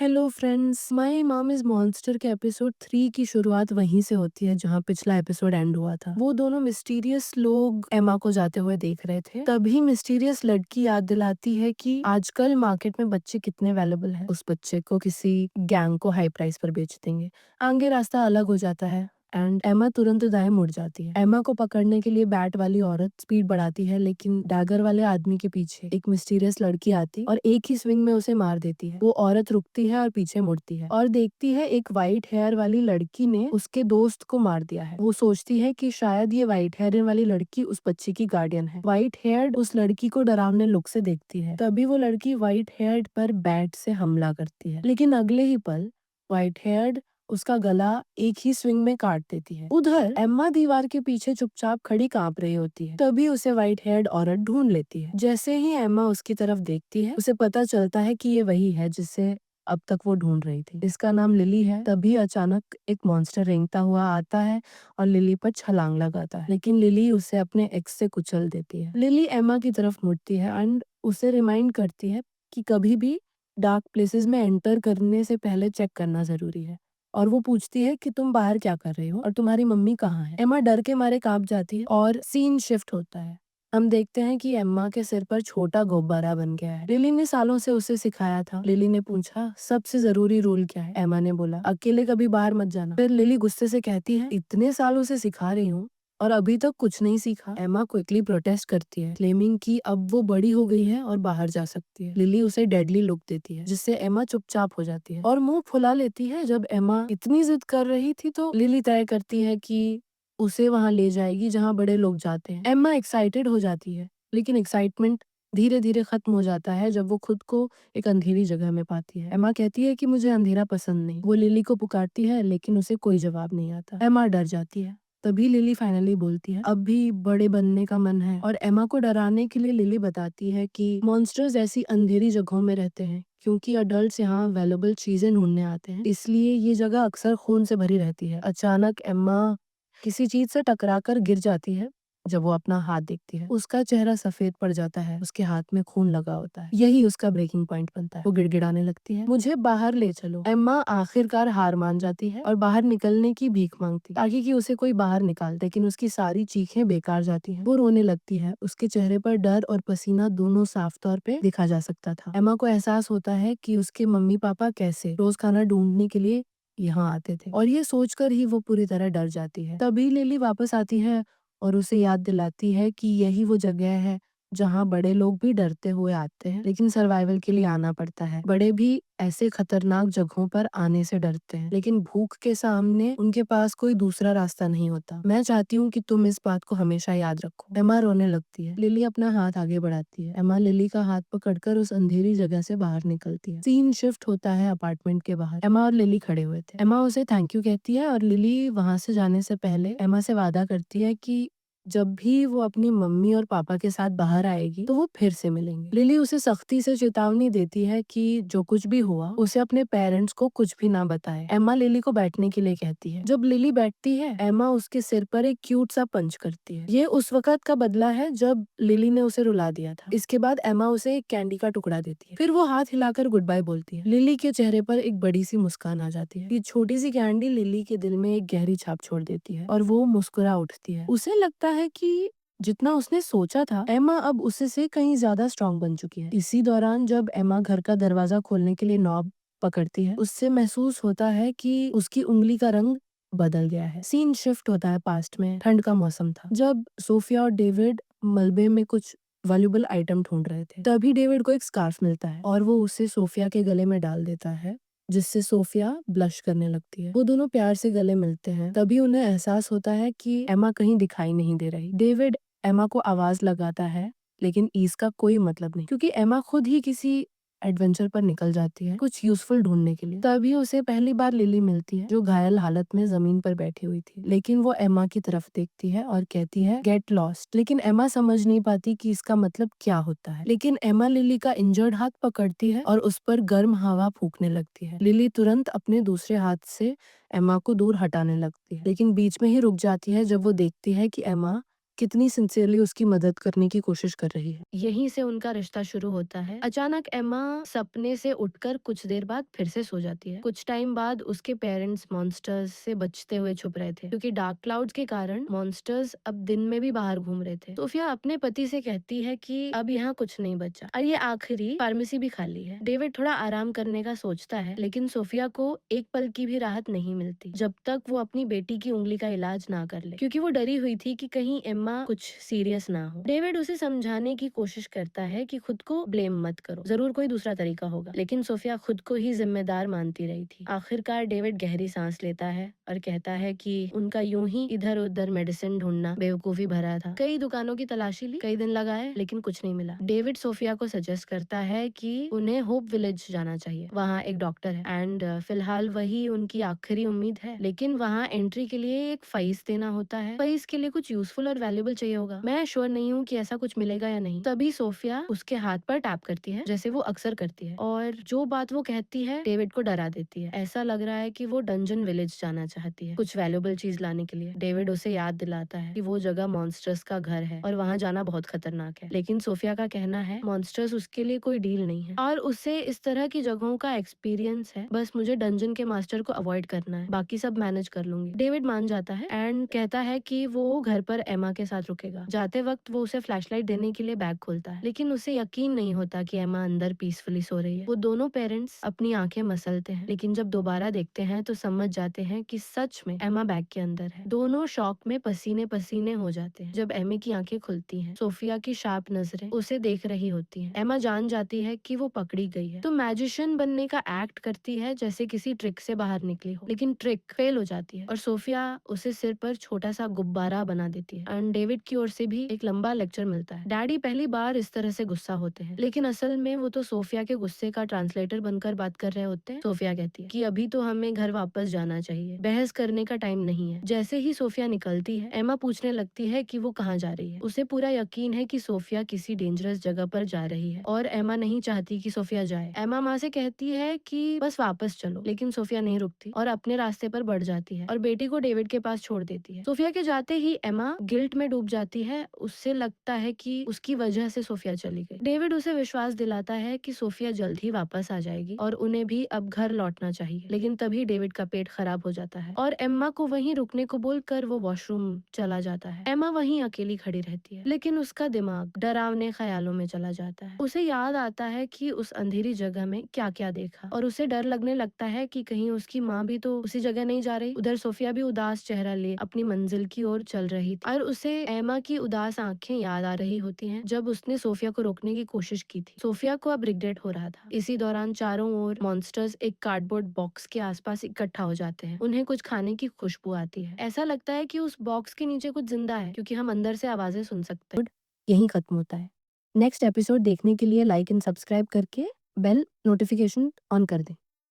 Hello friends, my mom is monster के episode 3 की शुरुआत वहीं से होती है जहां पिछला एपिसोड एंड हुआ था। वो दोनों मिस्टीरियस लोग एमा को जाते हुए देख रहे थे। तभी मिस्टीरियस लड़की याद दिलाती है कि आजकल मार्केट में बच्चे कितने वैल्यूबल हैं। उस बच्चे को किसी गैंग को हाई प्राइस पर बेच देंगे। आगे रास्ता अलग हो जाता है एंड एमा तुरंत दाएं मुड़ जाती है। एमा को पकड़ने के लिए बैट वाली औरत स्पीड बढ़ाती है, लेकिन डैगर वाले आदमी के पीछे एक मिस्टीरियस लड़की आती और एक ही स्विंग में उसे मार देती है। वो औरत रुकती है और पीछे मुड़ती है और देखती है एक व्हाइट हेयर वाली लड़की ने उसके दोस्त को मार दिया है। वो सोचती है कि शायद ये व्हाइट हेयर वाली लड़की उस बच्चे की गार्डियन है। व्हाइट हेयर उस लड़की को डरावने लुक से देखती है। तभी वो लड़की व्हाइट हेयर पर बैट से हमला करती है, लेकिन अगले ही पल व्हाइट हेयर उसका गला एक ही स्विंग में काट देती है। उधर एम्मा दीवार के पीछे चुपचाप खड़ी कांप रही होती है। तभी उसे व्हाइट हेयर्ड औरत ढूंढ लेती है। जैसे ही एम्मा उसकी तरफ देखती है, उसे पता चलता है कि ये वही है जिसे अब तक वो ढूंढ रही थी। इसका नाम लिली है। तभी अचानक एक मॉन्स्टर रेंगता हुआ आता है और लिली पर छलांग लगाता है, लेकिन लिली उसे अपने एक्स से कुचल देती है। लिली एम्मा की तरफ मुड़ती है एंड उसे रिमाइंड करती है कि कभी भी डार्क प्लेसेस में एंटर करने से पहले चेक करना जरूरी है। और वो पूछती है कि तुम बाहर क्या कर रहे हो और तुम्हारी मम्मी कहाँ है। एम्मा डर के मारे कांप जाती है और सीन शिफ्ट होता है। हम देखते हैं कि एम्मा के सिर पर छोटा गुब्बारा बन गया है। लिली ने सालों से उसे सिखाया था। लिली ने पूछा, सबसे जरूरी रूल क्या है? एम्मा ने बोला, अकेले कभी बाहर मत जाना। फिर लिली गुस्से से कहती है, इतने सालों से सिखा रही हूँ और अभी तक कुछ नहीं सीखा। एम्मा क्विकली प्रोटेस्ट करती है, क्लेमिंग कि अब वो बड़ी हो गई है और बाहर जा सकती है। लिली उसे डेडली लुक देती है, जिससे एम्मा चुपचाप हो जाती है और मुंह फुला लेती है। जब एम्मा इतनी जिद कर रही थी तो लिली तय करती है कि उसे वहां ले जाएगी जहां बड़े लोग जाते हैं। एम्मा एक्साइटेड हो जाती है, लेकिन एक्साइटमेंट धीरे धीरे खत्म हो जाता है जब वो खुद को एक अंधेरी जगह में पाती है। एम्मा कहती है कि मुझे अंधेरा पसंद नहीं। वो लिली को पुकारती है, लेकिन उसे कोई जवाब नहीं आता। एम्मा डर जाती है। तभी लिली फाइनली बोलती है, अब भी बड़े बनने का मन है। और एम्मा को डराने के लिए लिली बताती है कि मॉन्स्टर्स ऐसी अंधेरी जगहों में रहते हैं क्योंकि अडल्ट्स यहाँ वैल्यूबल चीजें ढूंढने आते हैं, इसलिए ये जगह अक्सर खून से भरी रहती है। अचानक एम्मा किसी चीज से टकराकर गिर जाती है। जब वो अपना हाथ देखती है, उसका चेहरा सफेद पड़ जाता है, उसके हाथ में खून लगा होता है। यही उसका ब्रेकिंग पॉइंट बनता है। वो गिड़गिड़ाने लगती है, मुझे बाहर ले चलो। एम्मा आखिरकार हार मान जाती है और बाहर निकलने की भीख मांगती ताकि कि उसे कोई बाहर निकाल, लेकिन उसकी सारी चीखें बेकार जाती हैं। वो रोने लगती है। उसके चेहरे पर डर और पसीना दोनों साफ तौर पे दिखा जा सकता था। एम्मा को एहसास होता है कि उसके मम्मी पापा कैसे रोज खाना ढूंढने के लिए यहाँ आते थे, और ये सोचकर ही वो पूरी तरह डर जाती है। तभी लिली वापस आती है और उसे याद दिलाती है कि यही वो जगह है जहाँ बड़े लोग भी डरते हुए आते हैं, लेकिन सर्वाइवल के लिए आना पड़ता है। बड़े भी ऐसे खतरनाक जगहों पर आने से डरते हैं, लेकिन भूख के सामने उनके पास कोई दूसरा रास्ता नहीं होता। मैं चाहती हूँ कि तुम इस बात को हमेशा याद रखो। एम्मा रोने लगती है। लिली अपना हाथ आगे बढ़ाती है। एम्मा लिली का हाथ पकड़कर उस अंधेरी जगह से बाहर निकलती है। सीन शिफ्ट होता है अपार्टमेंट के बाहर। एम्मा और लिली खड़े हुए थे। एम्मा उसे थैंक यू कहती है और लिली वहां से जाने से पहले एम्मा से वादा करती है कि जब भी वो अपनी मम्मी और पापा के साथ बाहर आएगी तो वो फिर से मिलेंगे। लिली उसे सख्ती से चेतावनी देती है कि जो कुछ भी हुआ उसे अपने पेरेंट्स को कुछ भी ना बताए। एम्मा लिली को बैठने के लिए कहती है। जब लिली बैठती है, एम्मा उसके सिर पर एक क्यूट सा पंच करती है। ये उस वक्त का बदला है जब लिली ने उसे रुला दिया था। इसके बाद एम्मा उसे एक कैंडी का टुकड़ा देती है। फिर वो हाथ हिलाकर गुड बाय बोलती है। लिली के चेहरे पर एक बड़ी सी मुस्कान आ जाती है। ये छोटी सी कैंडी लिली के दिल में एक गहरी छाप छोड़ देती है और वो मुस्कुरा उठती है। उसे लगता है कि जितना उसने सोचा था, एम्मा अब उससे से कहीं ज्यादा स्ट्रांग बन चुकी है। इसी दौरान जब एम्मा घर का दरवाजा खोलने के लिए नॉब पकड़ती है, उससे महसूस होता है कि उसकी उंगली का रंग बदल गया है। सीन शिफ्ट होता है पास्ट में। ठंड का मौसम था जब सोफिया और डेविड मलबे में कुछ वैल्यूबल आइटम ढूंढ रहे थे। तभी डेविड को एक स्कार्फ मिलता है और वो उसे सोफिया के गले में डाल देता है, जिससे सोफिया ब्लश करने लगती है। वो दोनों प्यार से गले मिलते हैं। तभी उन्हें एहसास होता है कि एम्मा कहीं दिखाई नहीं दे रही। डेविड एम्मा को आवाज लगाता है, लेकिन इसका कोई मतलब नहीं, क्योंकि एम्मा खुद ही किसी एडवेंचर पर निकल जाती है कुछ यूजफुल ढूंढने के लिए। तभी उसे पहली बार लिली मिलती है, जो घायल हालत में जमीन पर बैठी हुई थी। लेकिन वो एम्मा की तरफ देखती है और कहती है, गेट लॉस्ट। लेकिन एम्मा समझ नहीं पाती कि इसका मतलब क्या होता है। लेकिन एम्मा लिली का इंजर्ड हाथ पकड़ती है और उस पर गर्म हवा फूकने लगती है। लिली तुरंत अपने दूसरे हाथ से एम्मा को दूर हटाने लगती है, लेकिन बीच में ही रुक जाती है जब वो देखती है कि एम्मा कितनी सिंसियरली उसकी मदद करने की कोशिश कर रही है। यहीं से उनका रिश्ता शुरू होता है। अचानक एम्मा सपने से उठकर कुछ देर बाद फिर से सो जाती है। कुछ टाइम बाद उसके पेरेंट्स मॉन्स्टर्स से बचते हुए छुप रहे थे क्योंकि डार्क क्लाउड्स के कारण मॉन्स्टर्स अब दिन में भी बाहर घूम रहे थे। सोफिया अपने पति से कहती है कि अब यहाँ कुछ नहीं बचा और ये आखिरी फार्मेसी भी खाली है। डेविड थोड़ा आराम करने का सोचता है, लेकिन सोफिया को एक पल की भी राहत नहीं मिलती जब तक वो अपनी बेटी की उंगली का इलाज ना कर ले, क्योंकि वो डरी हुई थी कि कहीं एम्मा कुछ सीरियस ना हो। डेविड उसे समझाने की कोशिश करता है कि खुद को ब्लेम मत करो, जरूर कोई दूसरा तरीका होगा, लेकिन सोफिया खुद को ही जिम्मेदार मानती रही थी। आखिरकार डेविड गहरी सांस लेता है और कहता है कि उनका यूं ही इधर उधर मेडिसिन ढूंढना बेवकूफी भरा था। कई दुकानों की तलाशी ली, कई दिन लगाए, लेकिन कुछ नहीं मिला। डेविड सोफिया को सजेस्ट करता है कि उन्हें होप विलेज जाना चाहिए, वहाँ एक डॉक्टर है एंड फिलहाल वही उनकी आखिरी उम्मीद है। लेकिन वहाँ एंट्री के लिए एक फीस देना होता है, फीस के लिए कुछ यूजफुल और वैल्यूएबल चाहिए होगा। मैं श्योर नहीं हूँ कि ऐसा कुछ मिलेगा या नहीं। तभी सोफिया उसके हाथ पर टैप करती है जैसे वो अक्सर करती है, और जो बात वो कहती है डेविड को डरा देती है। ऐसा लग रहा है कि वो डंजन विलेज जाना चाहती है कुछ वैल्यूएबल चीज लाने के लिए। डेविड उसे याद दिलाता है कि वो जगह मॉन्स्टर्स का घर है और वहाँ जाना बहुत खतरनाक है, लेकिन सोफिया का कहना है मॉन्स्टर्स उसके लिए कोई डील नहीं है और उसे इस तरह की जगहों का एक्सपीरियंस है। बस मुझे डंजन के मास्टर को अवॉइड करना है, बाकी सब मैनेज कर लूंगी। डेविड मान जाता है एंड कहता है कि वो घर पर एमा के साथ रुकेगा। जाते वक्त वो उसे फ्लैशलाइट देने के लिए बैग खोलता है, लेकिन उसे यकीन नहीं होता कि एमा अंदर पीसफुली सो रही है। वो दोनों पेरेंट्स अपनी आंखें मसलते हैं, लेकिन जब दोबारा देखते हैं तो समझ जाते हैं कि सच में एमा बैग के अंदर है। दोनों शॉक में पसीने पसीने हो जाते हैं। जब एमी की आंखें खुलती हैं, सोफिया की शार्प नजरें उसे देख रही होती हैं। एमा जान जाती है कि वो पकड़ी गई है, तो मैजिशियन बनने का एक्ट करती है जैसे किसी ट्रिक से बाहर निकली हो, लेकिन ट्रिक फेल हो जाती है और सोफिया उसे सिर पर छोटा सा गुब्बारा बना देती है। एंड डेविड की ओर से भी एक लंबा लेक्चर मिलता है। डैडी पहली बार इस तरह से गुस्सा होते हैं, लेकिन असल में वो तो सोफिया के गुस्से का ट्रांसलेटर बनकर बात कर रहे होते हैं। सोफिया कहती है कि अभी तो हमें घर वापस जाना चाहिए, बहस करने का टाइम नहीं है। जैसे ही सोफिया निकलती है, एमा पूछने लगती है कि वो कहाँ जा रही है। उसे पूरा यकीन है कि सोफिया किसी डेंजरस जगह पर जा रही है और एमा नहीं चाहती कि सोफिया जाए। एमा माँ से कहती है कि बस वापस चलो, लेकिन सोफिया नहीं रुकती और अपने रास्ते पर बढ़ जाती है और बेटी को डेविड के पास छोड़ देती है। सोफिया के जाते ही एमा गिल्ट में डूब जाती है। उससे लगता है कि उसकी वजह से सोफिया चली गई। डेविड उसे विश्वास दिलाता है कि सोफिया जल्द ही वापस आ जाएगी और उन्हें भी अब घर लौटना चाहिए, लेकिन तभी डेविड का पेट खराब हो जाता है और एम्मा को वहीं रुकने को बोलकर वो वॉशरूम चला जाता है। एम्मा वहीं अकेली खड़ी रहती है, लेकिन उसका दिमाग डरावने ख्यालों में चला जाता है। उसे याद आता है कि उस अंधेरी जगह में क्या क्या देखा और उसे डर लगने लगता है कि कहीं उसकी माँ भी तो उसी जगह नहीं जा रही। उधर सोफिया भी उदास चेहरा लिए अपनी मंजिल की ओर चल रही थी और उसे एम्मा की उदास आंखें याद आ रही होती हैं जब उसने सोफिया को रोकने की कोशिश की थी। सोफिया को अब रिग्रेट हो रहा था। इसी दौरान चारों ओर मॉन्स्टर्स एक कार्डबोर्ड बॉक्स के आसपास इकट्ठा हो जाते हैं। उन्हें कुछ खाने की खुशबू आती है। ऐसा लगता है कि उस बॉक्स के नीचे कुछ जिंदा है, क्योंकि हम अंदर से आवाजें सुन सकते हैं। यहीं खत्म होता है। नेक्स्ट एपिसोड देखने के लिए लाइक एंड सब्सक्राइब करके बेल नोटिफिकेशन ऑन कर दें।